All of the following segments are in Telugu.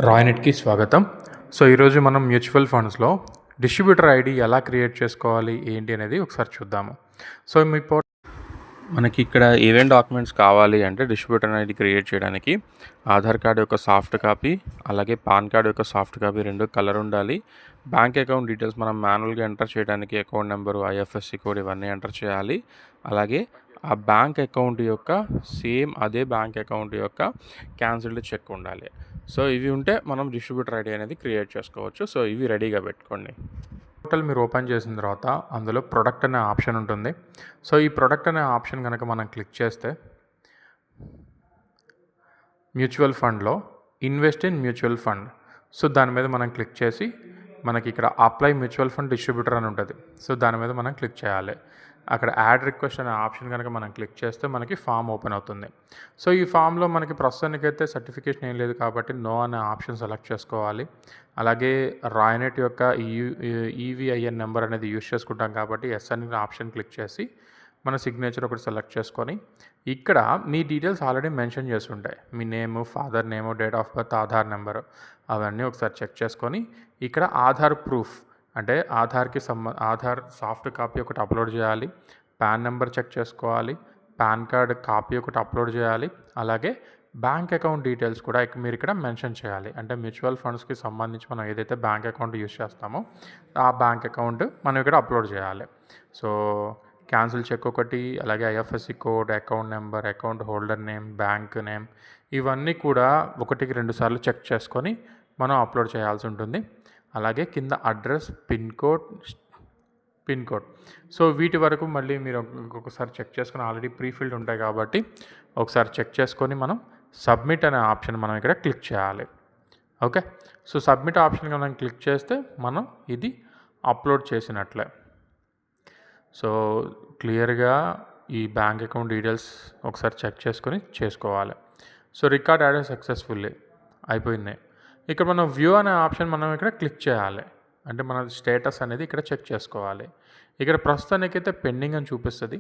రాయ్నెట్కి స్వాగతం. సో ఈరోజు మనం మ్యూచువల్ ఫండ్స్లో డిస్ట్రిబ్యూటర్ ఐడి ఎలా క్రియేట్ చేసుకోవాలి ఏంటి అనేది ఒకసారి చూద్దాము. సో మనకి ఇక్కడ ఏమేం డాక్యుమెంట్స్ కావాలి అంటే డిస్ట్రిబ్యూటర్ ఐడి క్రియేట్ చేయడానికి ఆధార్ కార్డు యొక్క సాఫ్ట్ కాపీ, అలాగే పాన్ కార్డు యొక్క సాఫ్ట్ కాపీ రెండు కలర్ ఉండాలి. బ్యాంక్ అకౌంట్ డీటెయిల్స్ మనం మాన్యువల్గా ఎంటర్ చేయడానికి అకౌంట్ నెంబరు, ఐఎఫ్ఎస్సి కోడ్ ఇవన్నీ ఎంటర్ చేయాలి. అలాగే ఆ బ్యాంక్ అకౌంట్ యొక్క సేమ్ అదే బ్యాంక్ అకౌంట్ యొక్క క్యాన్సిల్డ్ చెక్ ఉండాలి. సో ఇవి ఉంటే మనం డిస్ట్రిబ్యూటర్ ఐడి అనేది క్రియేట్ చేసుకోవచ్చు. సో ఇవి రెడీగా పెట్టుకోండి. పోర్టల్ మీరు ఓపెన్ చేసిన తర్వాత అందులో ప్రొడక్ట్ అనే ఆప్షన్ ఉంటుంది. సో ఈ ప్రొడక్ట్ అనే ఆప్షన్ కనుక మనం క్లిక్ చేస్తే మ్యూచువల్ ఫండ్లో invest in mutual fund, so దాని మీద మనం క్లిక్ చేసి మనకి ఇక్కడ అప్లై మ్యూచువల్ ఫండ్ డిస్ట్రిబ్యూటర్ అని ఉంటుంది. సో దాని మీద మనం క్లిక్ చేయాలి. అక్కడ యాడ్ రిక్వెస్ట్ అనే ఆప్షన్ కనుక మనం క్లిక్ చేస్తే మనకి ఫామ్ ఓపెన్ అవుతుంది. సో ఈ ఫామ్లో మనకి ప్రస్తుతానికైతే సర్టిఫికేషన్ ఏం లేదు కాబట్టి నో అనే ఆప్షన్ సెలెక్ట్ చేసుకోవాలి. అలాగే రాయ్నెట్ యొక్క ఈవీఐఎన్ నెంబర్ అనేది యూజ్ చేసుకుంటాం కాబట్టి ఎస్ అనే ఆప్షన్ క్లిక్ చేసి మన సిగ్నేచర్ ఒకటి సెలెక్ట్ చేసుకొని ఇక్కడ మీ డీటెయిల్స్ ఆల్రెడీ మెన్షన్ చేసి ఉంటాయి. మీ name, father name, date of birth, Aadhaar number అవన్నీ ఒకసారి చెక్ చేసుకొని ఇక్కడ ఆధార్ ప్రూఫ్ అంటే ఆధార్ సాఫ్ట్ కాపీ ఒకటి అప్లోడ్ చేయాలి. పాన్ నెంబర్ చెక్ చేసుకోవాలి. పాన్ కార్డ్ కాపీ ఒకటి అప్లోడ్ చేయాలి. అలాగే బ్యాంక్ అకౌంట్ డీటెయిల్స్ కూడా మీరు ఇక్కడ మెన్షన్ చేయాలి. అంటే మ్యూచువల్ ఫండ్స్కి సంబంధించి మనం ఏదైతే బ్యాంక్ అకౌంట్ యూజ్ చేస్తామో ఆ బ్యాంక్ అకౌంట్ మనం ఇక్కడ అప్లోడ్ చేయాలి. సో క్యాన్సిల్ చెక్ ఒకటి, అలాగే IFSC code, account number, account holder name, bank name ఇవన్నీ కూడా 1-2 సార్లు చెక్ చేసుకొని మనం అప్లోడ్ చేయాల్సి ఉంటుంది. అలాగే కింద అడ్రస్, పిన్ కోడ్ సో వీటి వరకు మళ్ళీ మీరు ఇంకొకసారి చెక్ చేసుకొని ఆల్రెడీ ప్రీఫిల్డ్ ఉంటాయి కాబట్టి ఒకసారి చెక్ చేసుకొని మనం సబ్మిట్ అనే ఆప్షన్ మనం ఇక్కడ క్లిక్ చేయాలి. ఓకే, సో సబ్మిట్ ఆప్షన్ మనం క్లిక్ చేస్తే మనం ఇది అప్లోడ్ చేసినట్లే. సో క్లియర్గా ఈ బ్యాంక్ అకౌంట్ డీటెయిల్స్ ఒకసారి చెక్ చేసుకొని చేసుకోవాలి. సో రికార్డ్ యాడ్ సక్సెస్ఫుల్లీ అయిపోయింది. ఇక్కడ మనం వ్యూ అనే ఆప్షన్ మనం ఇక్కడ క్లిక్ చేయాలి. అంటే మన స్టేటస్ అనేది ఇక్కడ చెక్ చేసుకోవాలి. ఇక్కడ ప్రస్తుతానికైతే పెండింగ్ అని చూపిస్తుంది.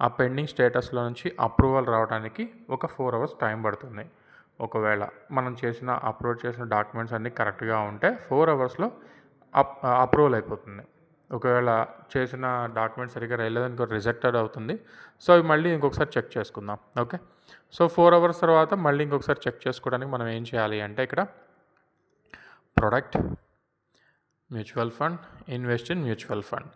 ఆ పెండింగ్ స్టేటస్లో నుంచి అప్రూవల్ రావడానికి ఒక 4 hours టైం పడుతుంది. ఒకవేళ మనం అప్లోడ్ చేసిన డాక్యుమెంట్స్ అన్నీ కరెక్ట్గా ఉంటే 4 hours అప్రూవల్ అయిపోతుంది. ఒకవేళ చేసిన డాక్యుమెంట్స్ సరిగ్గా రాలేదనుకో రిజెక్టెడ్ అవుతుంది. సో అవి మళ్ళీ ఇంకొకసారి చెక్ చేసుకుందాం. ఓకే, సో 4 hours తర్వాత మళ్ళీ ఇంకొకసారి చెక్ చేసుకోవడానికి మనం ఏం చేయాలి అంటే ఇక్కడ product, mutual fund, invest in mutual fund,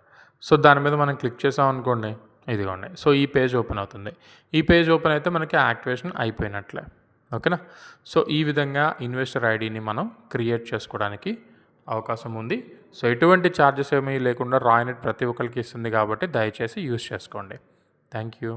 so దాని మీద మనం క్లిక్ చేసాం అనుకోండి, ఇదిగోండి. సో ఈ పేజ్ ఓపెన్ అవుతుంది. ఈ పేజ్ ఓపెన్ అయితే మనకి యాక్టివేషన్ అయిపోయినట్లే. ఓకేనా, సో ఈ విధంగా ఇన్వెస్టర్ ఐడిని మనం క్రియేట్ చేసుకోవడానికి అవకాశం ఉంది. సో ఎటువంటి ఛార్జెస్ ఏమీ లేకుండా రాయ్నెట్ ప్రతి ఒక్కరికి ఇస్తుంది కాబట్టి దయచేసి యూజ్ చేసుకోండి. Thank you.